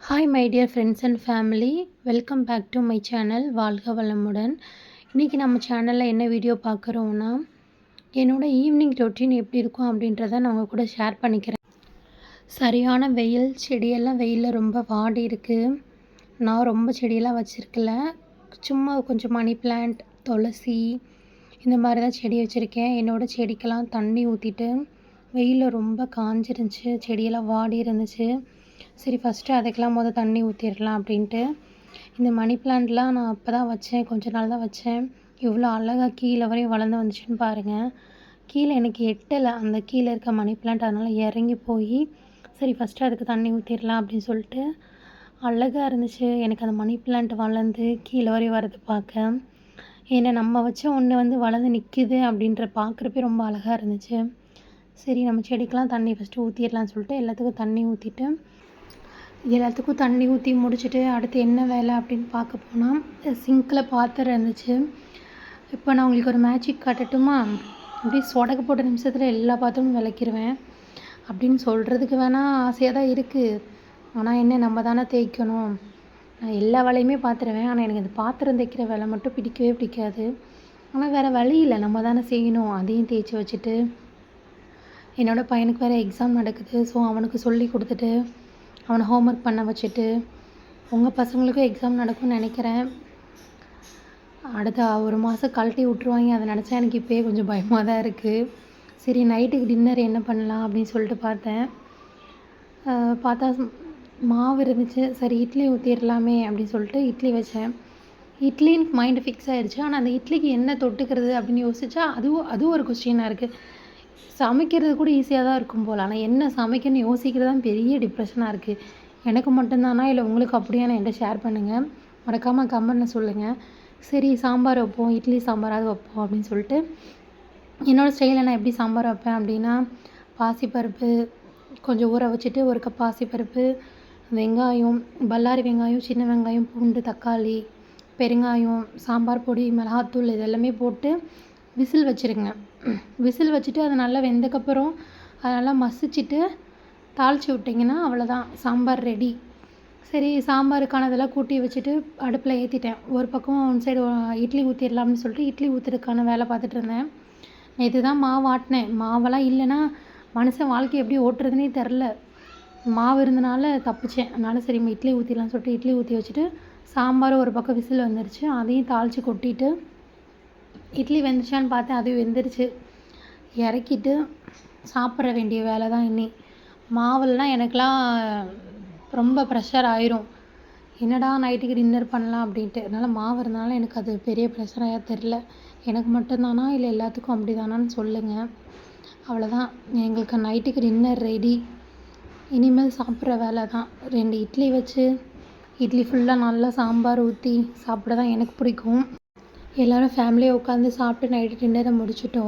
Hi my dear friends and family, welcome back to my channel. வாழ்க வளமுடன். இன்றைக்கி நம்ம சேனலில் என்ன வீடியோ பார்க்குறோன்னா, என்னோடய ஈவினிங் ரொட்டீன் எப்படி இருக்கும் அப்படின்றத நான் உங்கள் கூட ஷேர் பண்ணிக்கிறேன். சரியான வெயில், செடியெல்லாம் வெயிலில் ரொம்ப வாடி இருக்குது. நான் ரொம்ப செடியெல்லாம் வச்சுருக்கல, சும்மா கொஞ்சம் மணி பிளான்ட், துளசி இந்த மாதிரி தான் செடி வச்சுருக்கேன். என்னோடய செடிக்கெல்லாம் தண்ணி ஊற்றிட்டு வெயிலில் ரொம்ப காஞ்சிருந்துச்சு, செடியெல்லாம் வாடி இருந்துச்சு. சரி ஃபஸ்ட்டு அதுக்கெல்லாம் தண்ணி ஊற்றிடலாம் அப்படின்ட்டு இந்த மணி பிளான்ட்லாம் நான் அப்போ தான் வச்சேன், கொஞ்ச நாள் தான் வச்சேன். இவ்வளோ அழகாக கீழே வரையும் வளர்ந்து வந்துச்சுன்னு பாருங்கள். கீழே எனக்கு எட்டலை அந்த கீழே இருக்க மணி பிளான்ட், அதனால் இறங்கி போய் சரி ஃபஸ்ட்டு அதுக்கு தண்ணி ஊற்றிடலாம் அப்படின்னு சொல்லிட்டு அழகாக இருந்துச்சு. எனக்கு அந்த மணி பிளான்ட் வளர்ந்து கீழே வரையும் வரது பார்க்க, ஏன்னா நம்ம வச்ச ஒன்று வளர்ந்து நிற்கிது அப்படின்ற பார்க்குறப்பே ரொம்ப அழகாக இருந்துச்சு. சரி நம்ம செடிக்கெலாம் தண்ணி ஃபஸ்ட்டு ஊற்றிடலான்னு சொல்லிட்டு எல்லாத்துக்கும் தண்ணி ஊற்றி முடிச்சுட்டு அடுத்து என்ன வேலை அப்படின்னு பார்க்க போனால் சிங்கில் பாத்திரம் இருந்துச்சு. இப்போ நான் உங்களுக்கு ஒரு மேஜிக் காட்டட்டுமா? அப்படியே சொடக்கு போட்ட நிமிஷத்தில் எல்லா பாத்திரமும் விளக்கிடுவேன் அப்படின்னு சொல்கிறதுக்கு வேணால் ஆசையாக தான் இருக்குது. ஆனால் என்ன, நம்ம தானே தேய்க்கணும். நான் எல்லா வேலையுமே பார்த்துருவேன், ஆனால் எனக்கு அந்த பாத்திரம் தேய்க்கிற வேலை மட்டும் பிடிக்கவே பிடிக்காது. ஆனால் வேறு வழி இல்லை, நம்ம தானே செய்யணும். அதையும் தேய்ச்சி வச்சுட்டு என்னோடய பையனுக்கு வேறு எக்ஸாம் நடக்குது. ஸோ அவனுக்கு சொல்லி கொடுத்துட்டு அவனை ஹோம்ஒர்க் பண்ண வச்சுட்டு, உங்கள் பசங்களுக்கும் எக்ஸாம் நடக்கும்னு நினைக்கிறேன். அடுத்த ஒரு மாதம் கழட்டி விட்ருவாங்க. அதை நினச்சா எனக்கு இப்போயே கொஞ்சம் பயமாக தான் இருக்குது. சரி நைட்டுக்கு டின்னர் என்ன பண்ணலாம் அப்படின்னு சொல்லிட்டு பார்த்தா மாவு இருந்துச்சு. சரி இட்லி ஊற்றிடலாமே அப்படின்னு சொல்லிட்டு இட்லி வச்சேன். இட்லின்னு மைண்டு ஃபிக்ஸ் ஆகிடுச்சு. ஆனால் அந்த இட்லிக்கு என்ன தொட்டுக்கிறது அப்படின்னு யோசிச்சா அதுவும் ஒரு கொஸ்டினாக இருக்குது. சமைக்கிறது கூட ஈஸியாக தான் இருக்கும் போல், ஆனால் என்ன சமைக்கணும்னு யோசிக்கிறது தான் பெரிய டிப்ரெஷனாக இருக்குது. எனக்கு மட்டும்தானா இல்லை உங்களுக்கு அப்படியான என்கிட்ட ஷேர் பண்ணுங்கள், மறக்காமல் கமெண்ட்டில் சொல்லுங்கள். சரி சாம்பார் வைப்போம், இட்லி சாம்பாராவது வைப்போம் அப்படின்னு சொல்லிட்டு என்னோடய ஸ்டைலில் நான் எப்படி சாம்பார் வைப்பேன் அப்படின்னா, பாசிப்பருப்பு கொஞ்சம் ஊற வச்சுட்டு, ஒரு கப் பாசிப்பருப்பு, வெங்காயம், பல்லாரி வெங்காயம், சின்ன வெங்காயம், பூண்டு, தக்காளி, பெருங்காயம், சாம்பார் பொடி, மிளகாத்தூள் இதெல்லாமே போட்டு விசில் வச்சுருங்க. விசில் வச்சுட்டு அது நல்லா வெந்தக்கப்புறம் அதை நல்லா மசிச்சுட்டு தாளித்து விட்டிங்கன்னா அவ்வளோதான், சாம்பார் ரெடி. சரி சாம்பாருக்கானதெல்லாம் கூட்டி வச்சுட்டு அடுப்பில் ஏற்றிட்டேன். ஒரு பக்கம் ஒன் சைடு இட்லி ஊற்றிடலாம்னு சொல்லிட்டு இட்லி ஊற்றுறதுக்கான வேலை பார்த்துட்டு இருந்தேன். நேற்று தான் மாவு ஆட்டினேன். மாவெல்லாம் இல்லைன்னா மனுஷன் வாழ்க்கை எப்படி ஓட்டுறதுனே தெரில. மாவு இருந்தனால தப்பிச்சேன். அதனால் சரி இட்லி ஊற்றிடலாம்னு சொல்லிட்டு இட்லி ஊற்றி வச்சுட்டு சாம்பார் ஒரு பக்கம் விசில் வந்துருச்சு. அதையும் தாளித்து கொட்டிட்டு இட்லி வெந்துச்சான்னு பார்த்தேன், அது வெந்துருச்சு. இறக்கிட்டு சாப்பிட்ற வேண்டிய வேலை தான் இனி. மாவுலாம் எனக்கெலாம் ரொம்ப ப்ரெஷர் ஆயிரும். என்னடா நைட்டுக்கு டின்னர் பண்ணலாம் அப்படின்ட்டு. அதனால் மாவு இருந்தனால எனக்கு அது பெரிய ப்ரெஷராக தெரில. எனக்கு மட்டும்தானா இல்லை எல்லாத்துக்கும் அப்படி தானான்னு சொல்லுங்கள். அவ்வளோதான், எங்களுக்கு நைட்டுக்கு டின்னர் ரெடி. இனிமேல் சாப்பிட்ற வேலை தான். 2 இட்லி வச்சு இட்லி ஃபுல்லாக நல்லா சாம்பார் ஊற்றி சாப்பிட தான் எனக்கு பிடிக்கும். எல்லோரும் ஃபேமிலியாக உட்காந்து சாப்பிட்டு நைட்டு டின்னரை முடிச்சுட்டு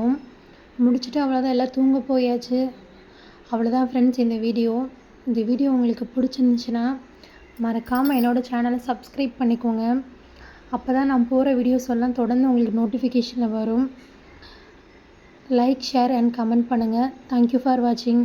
அவ்வளோதான், எல்லாம் தூங்க போயாச்சு. அவ்வளோதான் ஃப்ரெண்ட்ஸ் இந்த வீடியோ உங்களுக்கு பிடிச்சிருந்துச்சின்னா மறக்காமல் என்னோடய சேனலை சப்ஸ்கிரைப் பண்ணிக்கோங்க. அப்போ தான் நான் போகிற வீடியோஸ் எல்லாம் தொடர்ந்து உங்களுக்கு நோட்டிஃபிகேஷனில் வரும். லைக், ஷேர் அண்ட் கமெண்ட் பண்ணுங்கள். தேங்க்யூ ஃபார் வாட்சிங்.